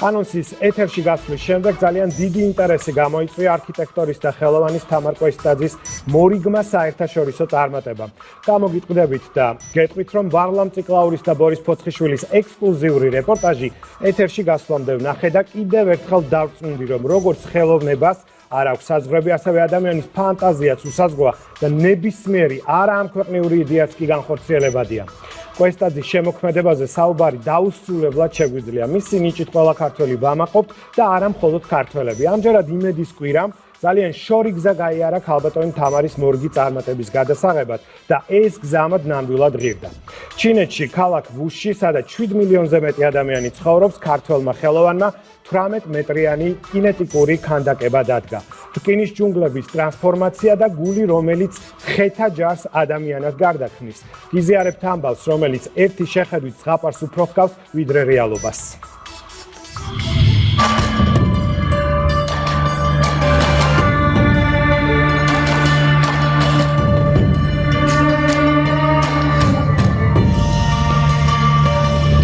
ანონსის ეთერში გასვლის შემდეგ ძალიან დიდი ინტერესი გამოიწვია არქიტექტორის და ხელოვანის თამარ კვესიტაძის მორიგმა საერთაშორისო წარმატებამ. გამოგიტყდებით და გეტყვით, რომ ვარლამ ციკლაურის და ბორის ფოცხიშვილის ექსკლუზიური რეპორტაჟი ეთერში გასვლამდე ვნახე და კიდევ ერთხელ დავწუნდი, რომ როგორც ხელოვნებას არ აქვს საზღვრები, ასევე ადამიანის ფანტაზიაც უსაზღვროა და ნებისმიერი არაამქვეყნიური იდეაც კი განხორციელებადია. კვესიტაძის შემოქმედებაზე საუბარი დაუსრულებლად შეგვიძლია. მისი ნიჭით ყველა ქართველი ვამაყობთ და არა მხოლოდ ქართველები. ამჯერად იმედის კვირამ ძალიან შორი გზა გაიარა ქალბატონი თამარის მორგი წარმატების გადასაღებად და ეს გზამად ნამდვილად ღირდა. ჩინეთში ქალაქ ვუშში, სადაც 7 მილიონზე მეტი ადამიანი ცხოვრობს, ქართველმა ხელოვანმა 18 მეტრიანი კინეტიკური ქანდაკება დადგა. რკინის ჯუნგლების ტრანსფორმაცია და გული, რომელიც ხეთა ჯარს ადამიანად გარდაქმნის. გიზიარებთ ამბავს, რომელიც ერთი შეხედვით ზღაპარს უფრო ჰგავს, ვიდრე რეალობას.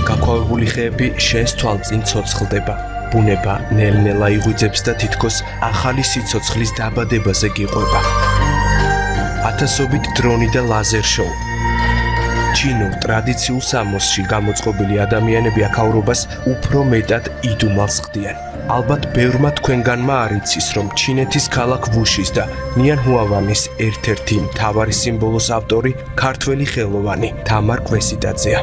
გაქვავებული ხეები შენს თვალწინ ცოცხლდება. ბუნება ნელ-ნელა იღვიძებს და თითქოს ახალი სიცოცხლის დაბადებაზე გიყვება. ათასობით დრონი და ლაზერ შოუ. ჩინურ ტრადიციულ სამოსში გამოწყობილი ადამიანები აქაურობას უფრო მეტად იდუმალს ხდიან. ალბათ ბევრმა თქვენგანმა არ იცის, რომ ჩინეთის ქალაქ ვუშის და ნიანჰუავანის ერთ-ერთი მთავარი სიმბოლოს ავტორი ქართველი ხელოვანი თამარ კვესიტაძეა.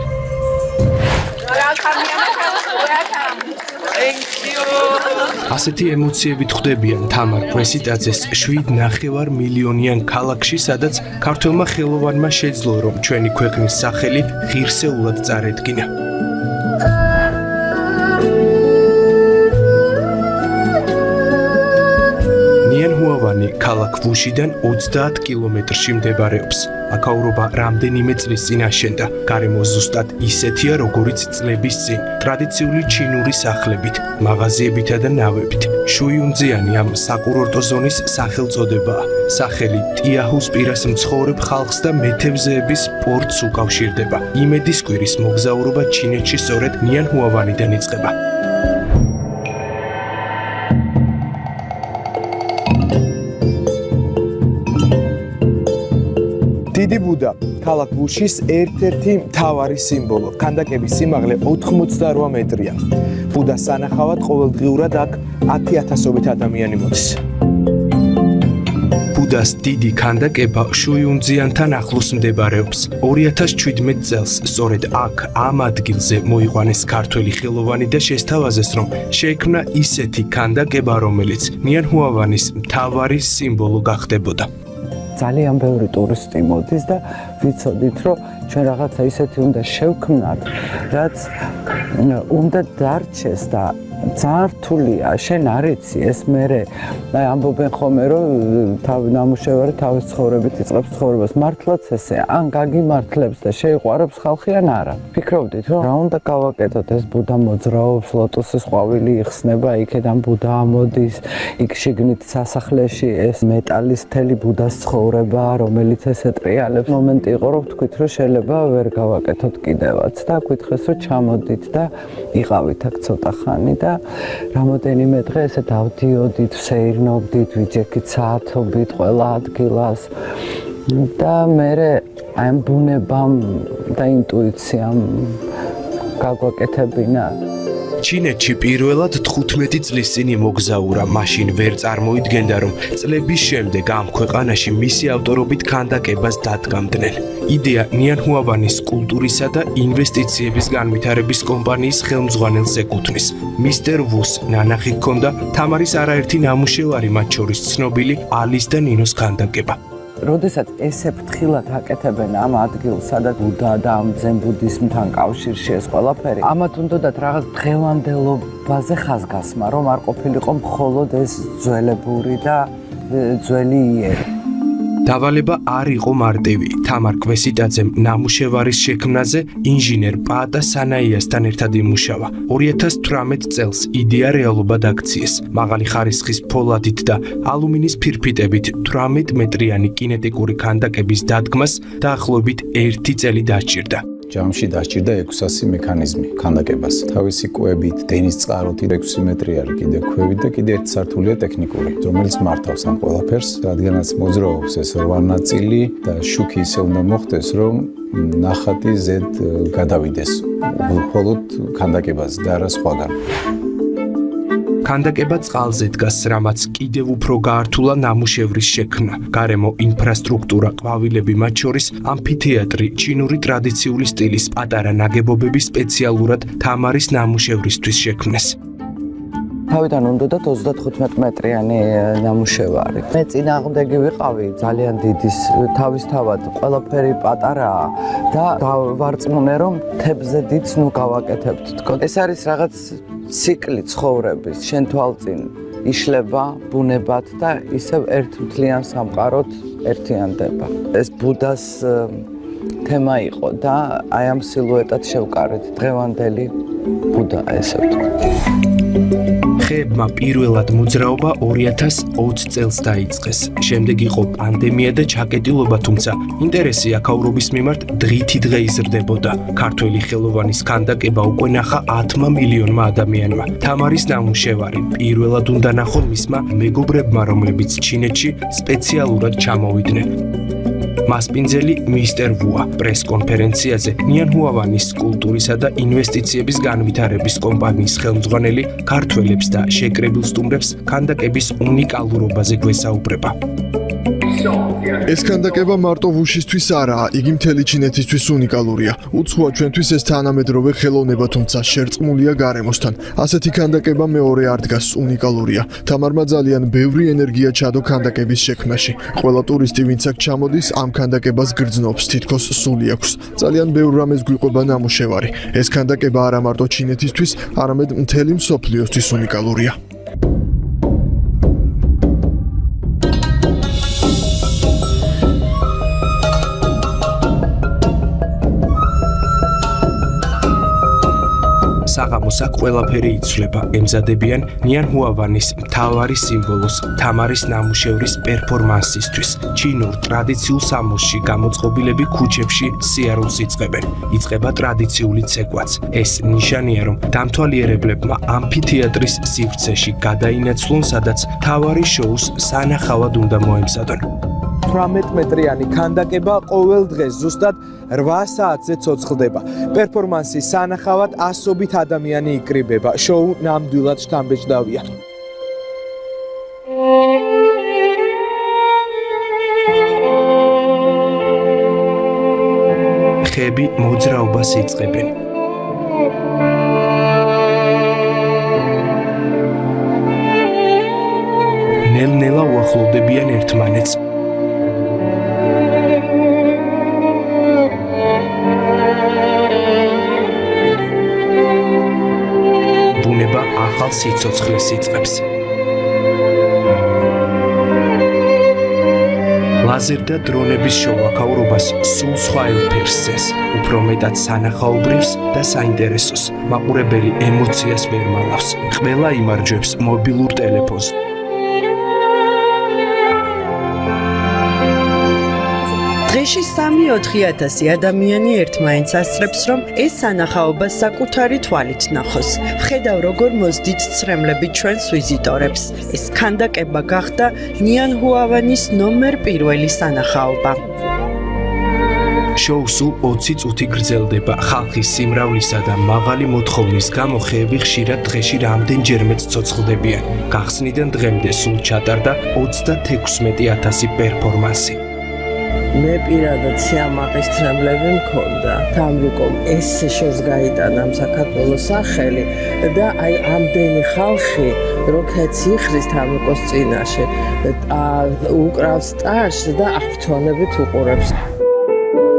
ასეთი ემოციებით ხვდებიან თამარ კვესიტაძეს 7,5 მილიონიან ქალაქში, სადაც ქართველმა ხელოვანმა შეძლო, რომ ჩვენი ქვეყნის სახელი ღირსეულად წარედგინა. ნიანჰუავანი ქალაქ ვუშიდან 30 კილომეტრში მდებარეობს. აქაურობა რამდენიმე წლის წინ აშენდა. გარემო ზუსტად ისეთია, როგორიც წლების წინ. ტრადიციული ჩინური სახლებით, მაღაზიებითა და ნავებით. შუიუნძიანი ამ საკურორტო ზონის სახელწოდებაა. სახელი ტიაჰუს პირას მცხოვრებ ხალხს და მეთევზეების პორტს უკავშირდება. იმედის კვირის მოგზაურობა ჩინეთში სწორედ ნიანჰუავანიდან იწყება. დიდი ბუდა, ქალაქ ვუშის ერთ-ერთი მთავარი სიმბოლო. ქანდაკების სიმაღლე 88 მეტრია. ბუდას სანახავად ყოველდღიურად აქ 10,000-ობით ადამიანი მოდის. ბუდას დიდი ქანდაკება შუიუნძიანთან ახლოს მდებარეობს. 2017 წელს სწორედ აქ ამ ადგილზე მოიყვანეს ქართველი ხელოვანი და შესთავაზეს, რომ შეექმნა ისეთი ქანდაკება, რომელიც ნიანჰუავანის მთავარი სიმბოლო გახდებოდა. ძალიან ბევრი ტურისტი მოდის და ვიცოდით, რომ ჩვენ რაღაცა ისეთი უნდა შევქმნათ, რაც უნდა დარჩეს და ძალიან რთულია. შენ არ იცი ეს მერე ამბობენ ხოლმე, რომ თავი ნამუშევარი თავის ცხოვრებით იწყებს ცხოვრებას. მართლაც ესე, ან გაგიმართლებს და შეიყვარებს ხალხი, ან არა. ფიქრობდით, რომ რა უნდა გავაკეთოთ, ეს ბუდა მოძრაობს, ლოტოსის ყვავილი იხსნება, იქედან ბუდა ამოდის, იქ შიგნით სასახლეში ეს მეტალის თელი ბუდას ცხოვრება, რომელიც ესე ტრიალებს. მომენტი იყო, რომ ვთქვით, რომ შეიძლება ვერ გავაკეთოთ კიდევაც და გითხრეს, რომ ჩამოდით და იყავით აქ ცოტა ხანი და რამოდენიმე დღე ესე დავდიოდით, ვსეირნობდით, ვიჯექით საათობით ყველა ადგილას და მე ამ ბუნებამ და ინტუიციამ გაგვაკეთებინა. ჩინეთში პირველად 15 წლის წინ იმოგზაურა, მაშინ ვერ წარმოიდგენდა, რომ წლების შემდეგ ამ ქვეყანაში მისი ავტორობით ქანდაკებას დადგამდნენ. იდეა ნიანჰუავანის კულტურისა და ინვესტიციების განვითარების კომპანიის ხელმძღვანელს ეკუთვნის. მისტერ ვუს ნანახი ჰქონდა თამარის არაერთი ნამუშევარი, მათ შორის ცნობილი ალის და ნინოს ქანდაკება. როდესაც ესე ფრთხილად აკეთებენ ამ ადგილს, სადაც ბუდა და ამ ძენ ბუდიზმთან კავშირში ეს ყველაფერი, ამათ უნდათ რაღაც დღევანდელობაზე ხაზგასმა, რომ არ ყოფილიყო მხოლოდ ეს ძველებური და ძველი იერი. დავალება არ იყო მარტივი. თამარ კვესიტაძემ ნამუშევარის შექმნაზე ინჟინერ პაატა სანაიასთან ერთად იმუშავა. 2018 წელს იდეა რეალობად აქციეს. მაღალი ხარისხის ფოლადით და ალუმინის ფირფიტებით 18 მეტრიანი კინეტიკური ქანდაკების დადგმას დაახლოებით 1 წელი დასჭირდა. ჯამში დასჭირდა 600 მექანიზმი ქანდაკებას. თავისი კვებით, დენის წყაროთი 6 მეტრი არის კიდე ქვევით და კიდე ერთი სართულია ტექნიკური, რომელიც მართავს ამ ყველაფერს, რადგანაც მოძრაობს ეს 8 ნაწილი და შუქი ისე უნდა მოხდეს, რომ ნახატი ზედ გადავიდეს. მხოლოდ ქანდაკებას და არა სხვაგან. ქანდაკება წყალზე დგას, რამაც კიდევ უფრო გაართულა ნამუშევრის შექმნა. გარემო ინფრასტრუქტურა, ყვავილები, მათ შორის ამფითეატრი, ჩინური ტრადიციული სტილის პატარა ნაგებობები სპეციალურად თამარის ნამუშევრისთვის შექმნეს. თავიდან უნდათ 35 მეტრიანი ნამუშევარი. მე წინააღმდეგი ვიყავი ძალიან დიდის, თავისთავად ყველაფერი პატარაა და დავარწმუნე რომ თებზე დიდს ნუ გავაკეთებთ თქო. ეს არის რაღაც ციკლი ცხოვრების, შენ თვალწინ იშლება ბუნებად და ისევ ერთმთლიან სამყაროთ ერთიანდება. ეს ბუდას თემა იყო და აი ამ სილუეტად შევკარეთ დღევანდელი ბუდა ესე ვთქვა. ხეებმა პირველად მოძრაობა 2020 წელს დაიწყეს. შემდეგ იყო პანდემია და ჩაკეტილობა, თუმცა ინტერესი აქაურობის მიმართ დღითი დღე იზრდებოდა. ქართველი ხელოვანის ქანდაკება უკვე ნახა 10 მილიონმა ადამიანმა. თამარის ნამუშევარი პირველად უნდა ნახონ მისმა მეგობრებმა, რომლებიც ჩინეთში სპეციალურად ჩამოვიდნენ. მასპინძელი მისტერ ვუა პრეს-კონფერენციაზე ნიან ჰუავანის კულტურისა და ინვესტიციების განვითარების კომპანიის ხელმძღვანელი ქართველებს და შეკრებილ სტუმრებს ქანდაკების უნიკალურობაზე გვესაუბრება. ეს ქანდაკება მარტო ვუშისთვის არაა, იგი მთელი ჩინეთისთვის უნიკალურია. უცხოა ჩვენთვის ეს თანამედროვე ხელოვნება, თუმცა შერწყმულია გარემოსთან. ასეთი ქანდაკება მეორე არ დგას, უნიკალურია. თამარმა ძალიან ბევრი ენერგია ჩადო ქანდაკების შექმნაში. ყველა ტურისტი, ვინც აქ ჩამოდის, ამ ქანდაკებას გრძნობს, თითქოს სული აქვს. ძალიან ბევრ რამეს გვიყვება ნამუშევარი. ეს ქანდაკება არა მარტო ჩინეთისთვის, არამედ მთელი მსოფლიოსთვის უნიკალურია. საღამოს აქ ყველაფერი იცვლება, ემზადებიან ნიან ჰუავანის მთავარი სიმბოლოს თამარის ნამუშევრის პერფორმანსისთვის. ჩინურ ტრადიციულ სამოსში გამოწყობილები ქუჩებში სიარულს იწყებენ. იწყება ტრადიციული ცეკვაც. ეს ნიშანია, რომ დამთვალიერებლებმა ამფითეატრის სივრცეში გადაინაცვლონ, სადაც მთავარი შოუს სანახავად უნდა მოემზადონ. 18 მეტრიანი ქანდაკება ყოველ დღეს ზუსტად 8 საათზე ცოცხლდება. პერფორმანსის სანახავად ასობით ადამიანი იკრიბება. შოუ ნამდვილად შთამბეჭდავია. ხეები მოძრაობას იწყებენ. ნელ-ნელა უახლოვდებიან ერთმანეთს. ბუნება ახალ სიცოცხლეს იწყებს. ლაზერ და დრონების შოუ აქაურობას სულ სხვა ელფერს წეს, უფრო მეტად სანახაობრივს და საინტერესოს. მაყურებელი ემოციას ვერ მალავს. ყველა იმარჯვებს მობილურ ტელეფონს. დღეში 3-4 ადამიანი ერთმანეთს ასწრებს, რომ ეს სანახაობა საკუთარი თვალით ნახოს. ვხედავ, როგორ მოსდით ცრემლები ჩვენს ვიზიტორებს. ეს ქანდაკება გახდა ნიან ჰუავანის ნომერ 1 სანახაობა. შოუ სულ 20 წუთი გრძელდება. ხალხის სიმრავლისა და მაღალი მოთხოვნის გამო ხეები ხშირად დღეში რამდენჯერმეც ცოცხლდებიან. გახსნიდან დღემდე სულ ჩატარდა 36,000 პერფორმანსი. მე პირადად სიამაყის ცრემლები მქონდა. თამრიკომ ეს შოუს გაიტანა საქართველოს სახელი და აი ამდენი ხალხი როქეც იხრის თამრიკოს წინაშე უკრავს სტარს და აღფრთოვანებით უყურებს.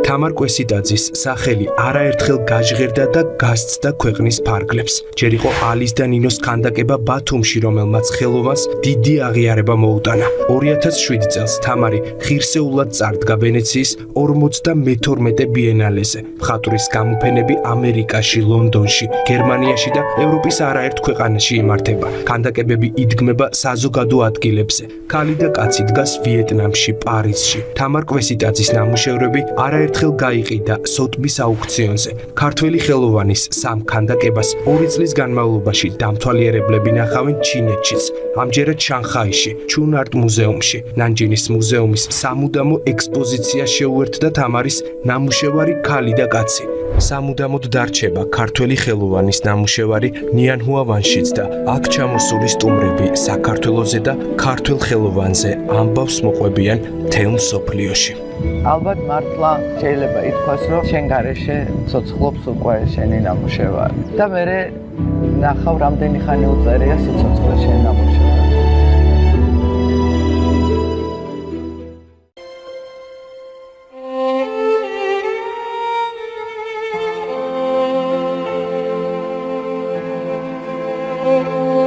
თამარ კვესიტაძის სახელი არაერთხელ გაჟღერდა და გასცდა ქვეყნის ფარგლებს. ჯერ იყო ალის და ნინოს ქანდაკება ბათუმში, რომელმაც ხელოვანს დიდი აღიარება მოუტანა. 2007 წელს თამარი ღირსეულად წარდგა ვენეციის 52 ბიენალეზე. მხატვრის გამოფენები ამერიკაში, ლონდონში, გერმანიაში და ევროპის არაერთ ქვეყანაში იმართება. ქანდაკებები იდგმება საზოგადო ადგილებზე. ქალი და კაცი დგას ვიეტნამში, პარიზში. თამარ კვესიტაძის ნამუშევრები არაერთხელ ერთხელ გაიყიდა სოტბის აუქციონზე. ქართველი ხელოვანის სამ ქანდაკებას 2 წლის განმავლობაში დამთვალიერებლები ნახავენ ჩინეთშიც, ამჯერად შანხაიში, ჩუნ არტ მუზეუმში. ნანჯინის მუზეუმის სამუდამო ექსპოზიცია შეუერთდა თამარის ნამუშევარი ქალი და კაცი. სამუდამოდ დარჩება ქართველი ხელოვანის ნამუშევარი ნიანჰუავანშიც და აქ ჩამოსული სტუმრები საქართველოზე და ქართველ ხელოვანზე ამბავს მოყვებიან მთელ მსოფლიოში. ალბათ მართლა შეიძლება ითქვას, რომ შენ გარეშე ცოცხლობს უკვე შენი ნამუშევარი. და მე ნახავ რამდენი ხანი უწერია სიცოცხლე შენ ნამუშევარი. Thank you.